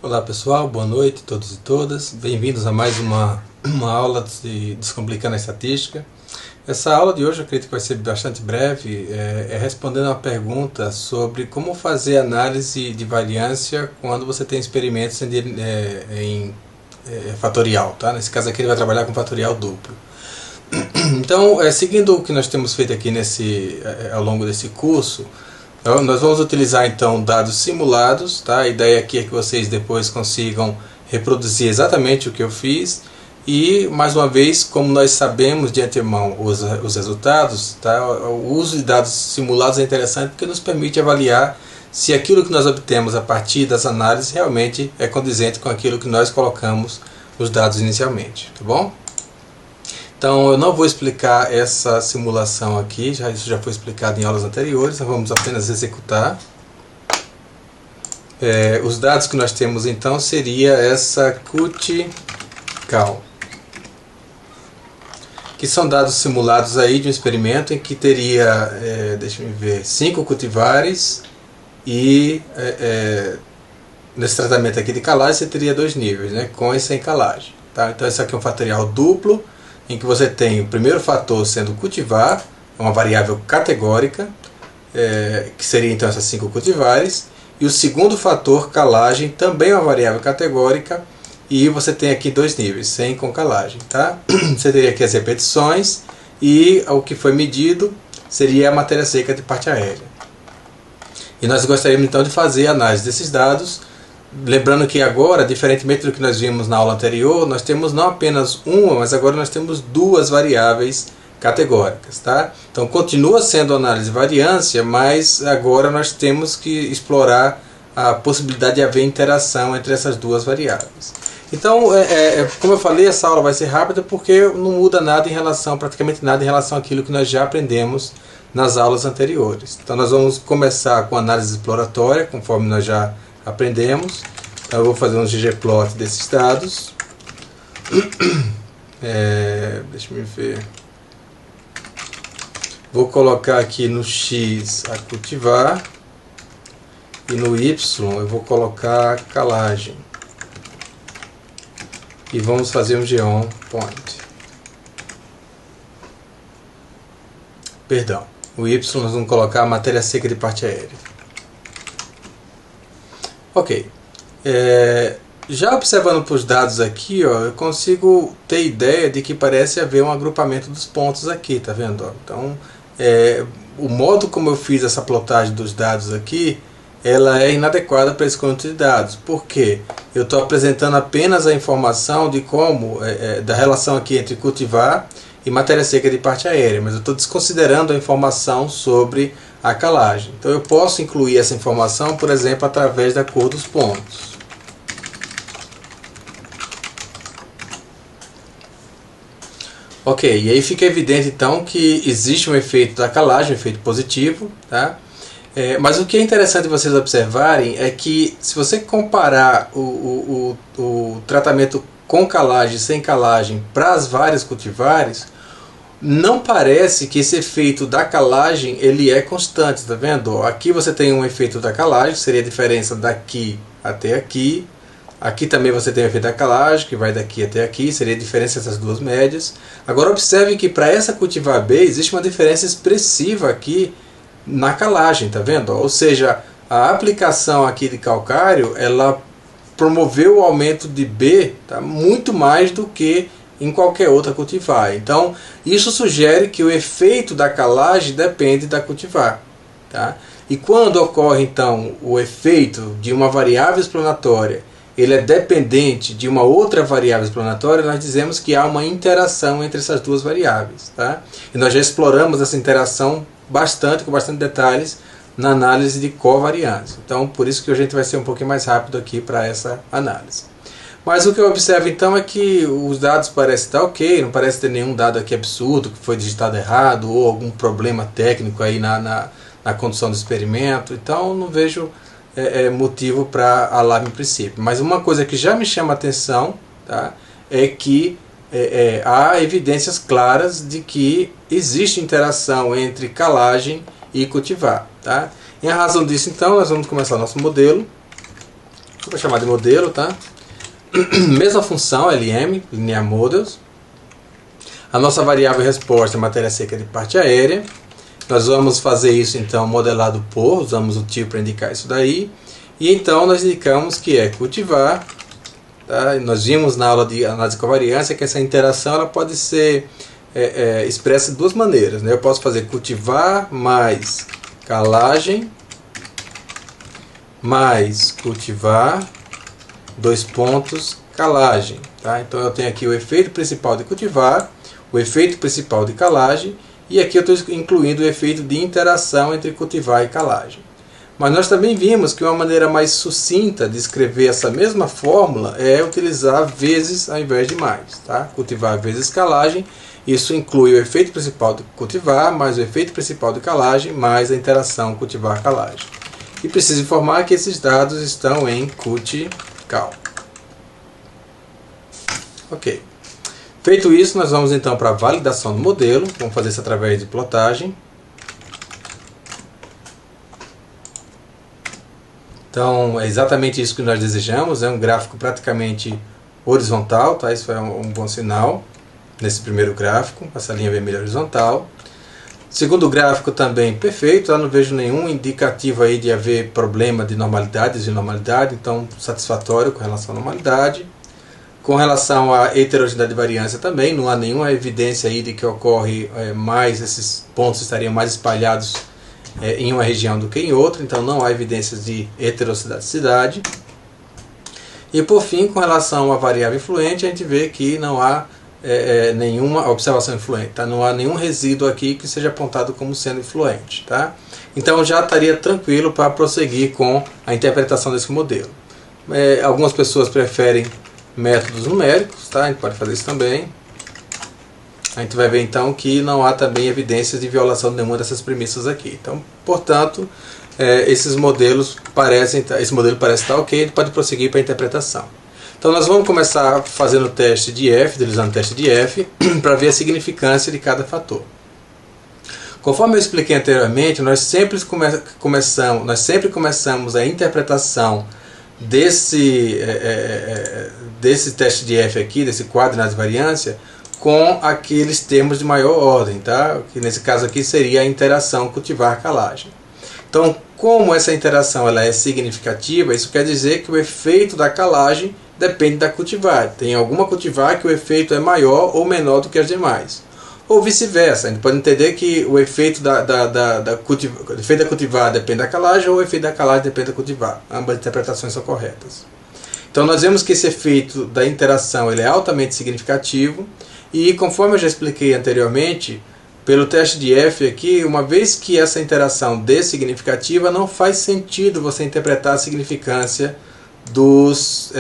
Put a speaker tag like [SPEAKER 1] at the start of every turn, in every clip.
[SPEAKER 1] Olá pessoal, boa noite a todos e todas. Bem-vindos a mais uma aula de Descomplicando a Estatística. Essa aula de hoje eu acredito que vai ser bastante breve, respondendo uma pergunta sobre como fazer análise de variância quando você tem experimentos em fatorial. Tá? Nesse caso aqui ele vai trabalhar com fatorial duplo. Então, seguindo o que nós temos feito aqui ao longo desse curso, nós vamos utilizar então dados simulados, tá? A ideia aqui é que vocês depois consigam reproduzir exatamente o que eu fiz e, mais uma vez, como nós sabemos de antemão os resultados, tá? O uso de dados simulados é interessante porque nos permite avaliar se aquilo que nós obtemos a partir das análises realmente é condizente com aquilo que nós colocamos os dados inicialmente, tá bom? Então eu não vou explicar essa simulação aqui, isso já foi explicado em aulas anteriores, nós vamos apenas executar. Os dados que nós temos então seria essa QT-Cal, que são dados simulados aí de um experimento em que teria, deixa eu ver, 5 cultivares e nesse tratamento aqui de calagem você teria 2 níveis, né, com e sem calagem. Tá? Então esse aqui é um fatorial duplo, em que você tem o primeiro fator sendo cultivar, uma variável categórica, que seria então essas 5 cultivares, e o segundo fator, calagem, também é uma variável categórica, e você tem aqui 2 níveis, sem com calagem. Tá? Você teria aqui as repetições, e o que foi medido seria a matéria seca de parte aérea. E nós gostaríamos então de fazer a análise desses dados. Lembrando que agora, diferentemente do que nós vimos na aula anterior, nós temos não apenas uma, mas agora nós temos 2 variáveis categóricas. Tá? Então continua sendo análise de variância, mas agora nós temos que explorar a possibilidade de haver interação entre essas 2 variáveis. Então, como eu falei, essa aula vai ser rápida porque não muda nada praticamente nada em relação àquilo que nós já aprendemos nas aulas anteriores. Então nós vamos começar com análise exploratória, conforme nós já aprendemos. Então eu vou fazer um ggplot desses dados. Deixa eu ver. Vou colocar aqui no X a cultivar e no Y eu vou colocar calagem. E vamos fazer um geon point. Perdão, o Y nós vamos colocar a matéria seca de parte aérea. Ok, já observando para os dados aqui, eu consigo ter ideia de que parece haver um agrupamento dos pontos aqui, tá vendo? Então, o modo como eu fiz essa plotagem dos dados aqui, ela é inadequada para esse conjunto de dados. Por quê? Eu estou apresentando apenas a informação de como, da relação aqui entre cultivar e matéria seca de parte aérea, mas eu estou desconsiderando a informação sobre a calagem. Então eu posso incluir essa informação, por exemplo, através da cor dos pontos. Ok, e aí fica evidente então que existe um efeito da calagem, um efeito positivo, tá? Mas o que é interessante vocês observarem é que se você comparar o tratamento com calagem e sem calagem para as várias cultivares, não parece que esse efeito da calagem ele é constante, tá vendo? Aqui você tem um efeito da calagem, seria a diferença daqui até aqui. Aqui também você tem o efeito da calagem, que vai daqui até aqui, seria a diferença dessas 2 médias. Agora observe que para essa cultivar B existe uma diferença expressiva aqui na calagem, tá vendo? Ou seja, a aplicação aqui de calcário, ela promoveu o aumento de B, tá, muito mais do que em qualquer outra cultivar. Então, isso sugere que o efeito da calagem depende da cultivar. Tá? E quando ocorre, então, o efeito de uma variável explanatória, ele é dependente de uma outra variável explanatória, nós dizemos que há uma interação entre essas 2 variáveis. Tá? E nós já exploramos essa interação com bastante detalhes, na análise de covariância. Então, por isso que a gente vai ser um pouquinho mais rápido aqui para essa análise. Mas o que eu observo então é que os dados parecem estar ok, não parece ter nenhum dado aqui absurdo, que foi digitado errado, ou algum problema técnico aí na condução do experimento. Então não vejo motivo para alarme em princípio. Mas uma coisa que já me chama a atenção, tá, é que há evidências claras de que existe interação entre calagem e cultivar. Tá? Em razão disso, então, nós vamos começar nosso modelo. vou chamar de modelo, tá? Mesma função, LM, Linear Models. A nossa variável resposta é matéria seca de parte aérea. Nós vamos fazer isso então modelado por, usamos o tio para indicar isso daí. E então nós indicamos que é cultivar. Tá? Nós vimos na aula de análise de covariância que essa interação ela pode ser expressa de duas maneiras, né? Eu posso fazer cultivar mais calagem mais cultivar, dois pontos, calagem. Tá? Então eu tenho aqui o efeito principal de cultivar, o efeito principal de calagem, e aqui eu estou incluindo o efeito de interação entre cultivar e calagem. Mas nós também vimos que uma maneira mais sucinta de escrever essa mesma fórmula é utilizar vezes ao invés de mais. Tá? Cultivar vezes calagem, isso inclui o efeito principal de cultivar, mais o efeito principal de calagem, mais a interação cultivar-calagem. E preciso informar que esses dados estão em CUT-Cal. Ok. Feito isso, nós vamos então para a validação do modelo. Vamos fazer isso através de plotagem. Então, é exatamente isso que nós desejamos. É um gráfico praticamente horizontal. Tá? Isso é um bom sinal nesse primeiro gráfico. Essa linha vermelha horizontal. Segundo gráfico também perfeito, eu não vejo nenhum indicativo aí de haver problema de normalidade, desnormalidade, então satisfatório com relação à normalidade. Com relação à heterogeneidade de variância também, não há nenhuma evidência aí de que ocorre mais, esses pontos estariam mais espalhados em uma região do que em outra, então não há evidências de heterocedasticidade. E por fim, com relação à variável influente, a gente vê que não há nenhuma observação influente, tá? Não há nenhum resíduo aqui que seja apontado como sendo influente. Tá? Então já estaria tranquilo para prosseguir com a interpretação desse modelo. Algumas pessoas preferem métodos numéricos, tá? A gente pode fazer isso também. A gente vai ver então que não há também evidências de violação de nenhuma dessas premissas aqui. Então, portanto, esse modelo parece estar ok, a gente pode prosseguir para a interpretação. Então nós vamos começar fazendo o teste de F, utilizando o teste de F, para ver a significância de cada fator. Conforme eu expliquei anteriormente, nós sempre começamos a interpretação desse teste de F aqui, desse quadro de análise de variância, com aqueles termos de maior ordem, tá? Que nesse caso aqui seria a interação cultivar-calagem. Então, como essa interação ela é significativa, isso quer dizer que o efeito da calagem depende da cultivar. Tem alguma cultivar que o efeito é maior ou menor do que as demais. Ou vice-versa. A gente pode entender que o efeito da cultivar depende da calagem ou o efeito da calagem depende da cultivar. Ambas interpretações são corretas. Então nós vemos que esse efeito da interação ele é altamente significativo e conforme eu já expliquei anteriormente, pelo teste de F aqui, uma vez que essa interação dê significativa, não faz sentido você interpretar a significância dos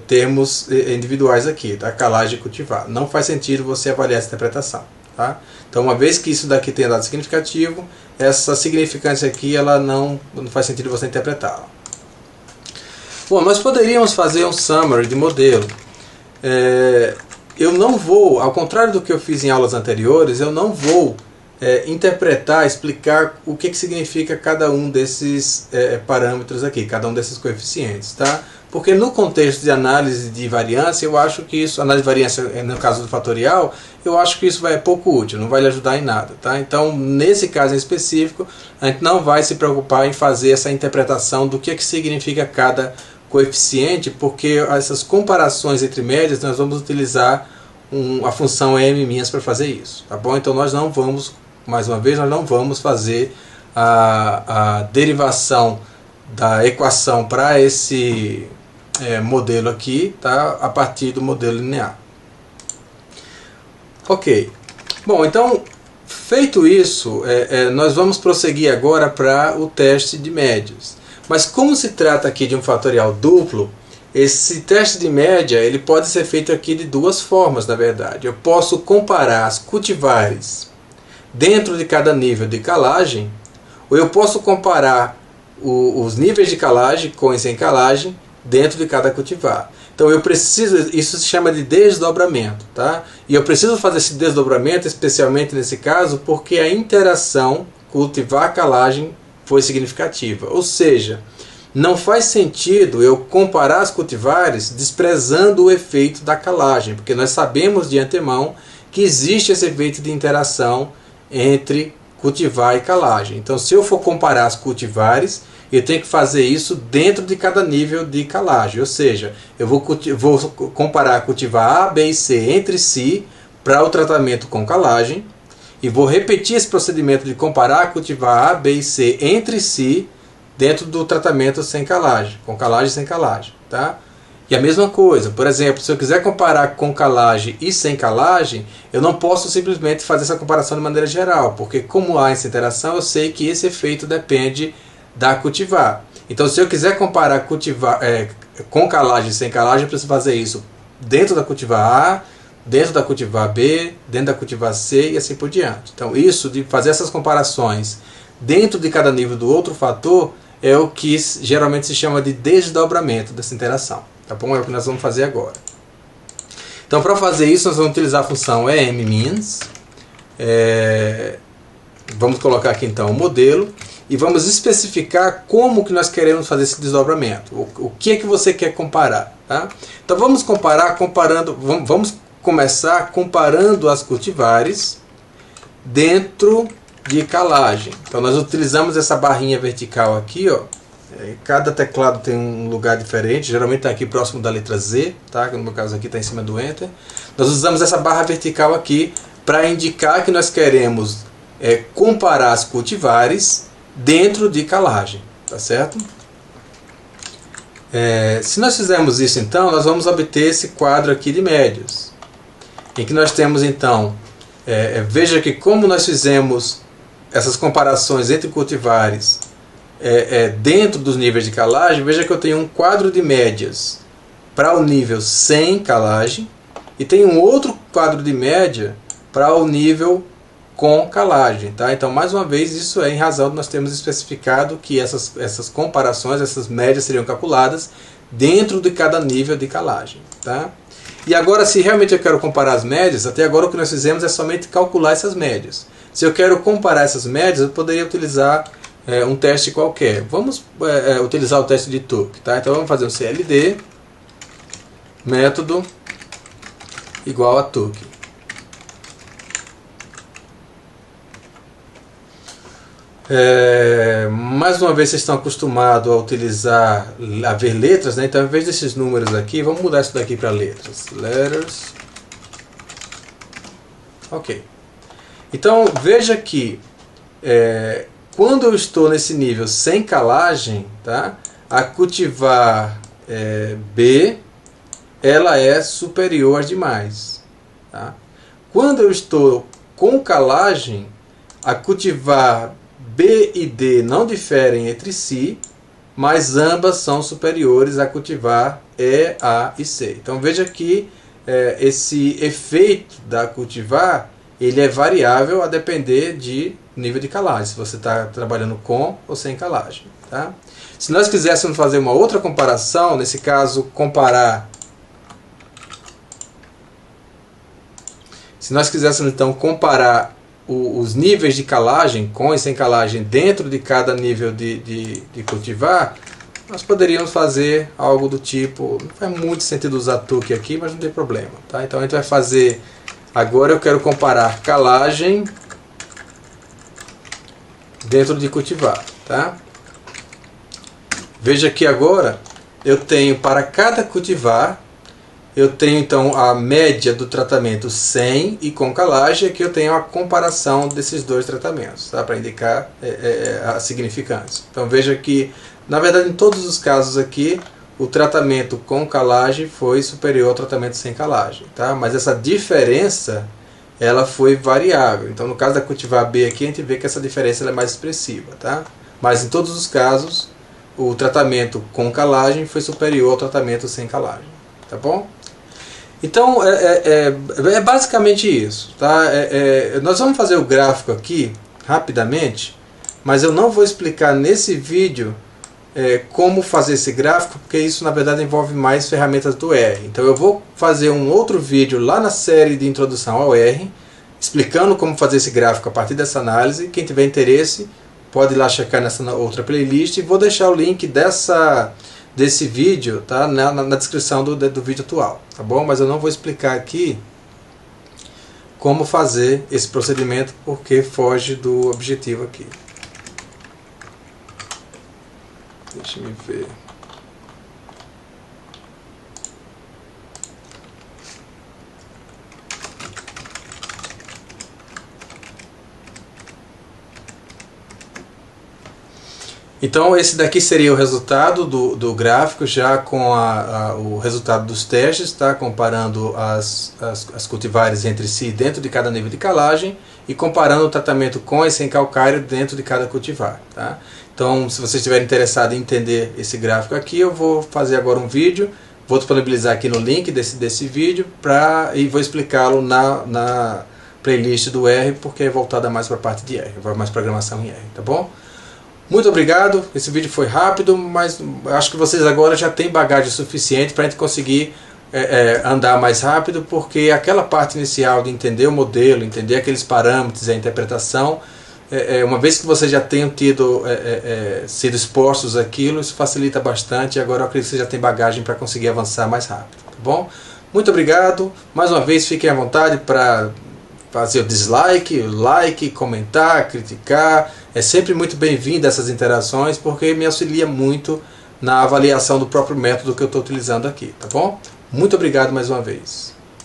[SPEAKER 1] termos individuais aqui, tá? Calagem e cultivar. Não faz sentido você avaliar essa interpretação. Tá? Então, uma vez que isso daqui tenha dado significativo, essa significância aqui ela não faz sentido você interpretá-la. Bom, nós poderíamos fazer um summary de modelo. Eu não vou, ao contrário do que eu fiz em aulas anteriores, eu não vou interpretar, explicar o que significa cada um desses parâmetros aqui, cada um desses coeficientes, tá? Porque no contexto de análise de variância, eu acho que isso, análise de variância no caso do fatorial, eu acho que isso é pouco útil, não vai lhe ajudar em nada, tá? Então, nesse caso em específico, a gente não vai se preocupar em fazer essa interpretação do que significa cada coeficiente, porque essas comparações entre médias, nós vamos utilizar a função m' para fazer isso, tá bom? Então, nós não vamos, mais uma vez, nós não vamos fazer a derivação da equação para esse modelo aqui, tá? A partir do modelo linear. Ok. Bom, então, feito isso, nós vamos prosseguir agora para o teste de médias. Mas como se trata aqui de um fatorial duplo, esse teste de média ele pode ser feito aqui de duas formas, na verdade. Eu posso comparar as cultivares dentro de cada nível de calagem, ou eu posso comparar os níveis de calagem com e sem calagem dentro de cada cultivar. Então eu preciso, isso se chama de desdobramento, tá? E eu preciso fazer esse desdobramento, especialmente nesse caso, porque a interação cultivar-calagem foi significativa. Ou seja, não faz sentido eu comparar as cultivares desprezando o efeito da calagem, porque nós sabemos de antemão que existe esse efeito de interação entre cultivar e calagem. Então, se eu for comparar as cultivares, eu tenho que fazer isso dentro de cada nível de calagem, ou seja, eu vou comparar a cultivar A, B e C entre si para o tratamento com calagem, e vou repetir esse procedimento de comparar a cultivar A, B e C entre si dentro do tratamento sem calagem, com calagem e sem calagem, tá? E a mesma coisa, por exemplo, se eu quiser comparar com calagem e sem calagem, eu não posso simplesmente fazer essa comparação de maneira geral, porque como há essa interação, eu sei que esse efeito depende da cultivar. Então, se eu quiser comparar cultivar, com calagem e sem calagem, eu preciso fazer isso dentro da cultivar A, dentro da cultivar B, dentro da cultivar C e assim por diante. Então, isso de fazer essas comparações dentro de cada nível do outro fator é o que geralmente se chama de desdobramento dessa interação. Tá bom? É o que nós vamos fazer agora. Então, para fazer isso, nós vamos utilizar a função emmeans. Vamos colocar aqui então o modelo e vamos especificar como que nós queremos fazer esse desdobramento. O que é que você quer comparar? Tá? Então, vamos vamos começar comparando as cultivares dentro de calagem. Então, nós utilizamos essa barrinha vertical aqui, ó. Cada teclado tem um lugar diferente, geralmente está aqui próximo da letra Z, tá? No meu caso aqui está em cima do Enter. Nós usamos essa barra vertical aqui para indicar que nós queremos comparar as cultivares dentro de calagem, tá certo? Se nós fizermos isso, então, nós vamos obter esse quadro aqui de médios, em que nós temos, então, veja que como nós fizemos essas comparações entre cultivares dentro dos níveis de calagem, veja que eu tenho um quadro de médias para o nível sem calagem e tenho um outro quadro de média para o nível com calagem. Tá? Então, mais uma vez, isso é em razão de nós termos especificado que essas comparações, essas médias seriam calculadas dentro de cada nível de calagem. Tá? E agora, se realmente eu quero comparar as médias, até agora o que nós fizemos é somente calcular essas médias. Se eu quero comparar essas médias, eu poderia utilizar um teste qualquer. Vamos utilizar o teste de Tuck. Tá? Então vamos fazer um CLD método igual a Tuck. Mais uma vez vocês estão acostumados a utilizar, a ver letras, né? Então, ao invés desses números aqui, vamos mudar isso daqui para letras. Letters. Ok. Então, veja que quando eu estou nesse nível sem calagem, tá? A cultivar B, ela é superior às demais. Tá? Quando eu estou com calagem, a cultivar B e D não diferem entre si, mas ambas são superiores a cultivar E, A e C. Então veja que esse efeito da cultivar ele é variável a depender de nível de calagem, se você está trabalhando com ou sem calagem. Tá? Se nós quiséssemos fazer uma outra comparação, nesse caso se nós quiséssemos então comparar os níveis de calagem, com e sem calagem, dentro de cada nível de cultivar, nós poderíamos fazer algo do tipo, não faz muito sentido usar Tuck aqui, mas não tem problema. Tá? Então a gente vai fazer, agora eu quero comparar calagem dentro de cultivar. Tá? Veja que agora eu tenho para cada cultivar, eu tenho então a média do tratamento sem e com calagem, aqui eu tenho a comparação desses dois tratamentos, tá? Para indicar a significância. Então veja que, na verdade, em todos os casos aqui, o tratamento com calagem foi superior ao tratamento sem calagem. Tá? Mas essa diferença ela foi variável. Então no caso da cultivar B aqui, a gente vê que essa diferença é mais expressiva. Tá? Mas em todos os casos, o tratamento com calagem foi superior ao tratamento sem calagem. Tá bom? Então, é basicamente isso. Tá? Nós vamos fazer o gráfico aqui, rapidamente, mas eu não vou explicar nesse vídeo como fazer esse gráfico, porque isso, na verdade, envolve mais ferramentas do R. Então, eu vou fazer um outro vídeo lá na série de introdução ao R, explicando como fazer esse gráfico a partir dessa análise. Quem tiver interesse, pode ir lá checar nessa outra playlist, e vou deixar o link desse vídeo, tá, na descrição do vídeo atual, tá bom? Mas eu não vou explicar aqui como fazer esse procedimento, porque foge do objetivo aqui. Deixa eu ver. Então esse daqui seria o resultado do gráfico, já com o resultado dos testes, tá? Comparando as cultivares entre si dentro de cada nível de calagem e comparando o tratamento com e sem calcário dentro de cada cultivar. Tá? Então, se vocês estiverem interessados em entender esse gráfico aqui, eu vou fazer agora um vídeo, vou disponibilizar aqui no link desse vídeo e vou explicá-lo na playlist do R, porque é voltada mais para a parte de R, mais programação em R, tá bom? Muito obrigado, esse vídeo foi rápido, mas acho que vocês agora já têm bagagem suficiente para a gente conseguir andar mais rápido, porque aquela parte inicial de entender o modelo, entender aqueles parâmetros, a interpretação, uma vez que vocês já tenham sido expostos àquilo, isso facilita bastante, e agora eu acredito que vocês já têm bagagem para conseguir avançar mais rápido, tá bom? Muito obrigado, mais uma vez fiquem à vontade para fazer o dislike, o like, comentar, criticar. É sempre muito bem-vindo essas interações, porque me auxilia muito na avaliação do próprio método que eu estou utilizando aqui, tá bom? Muito obrigado mais uma vez.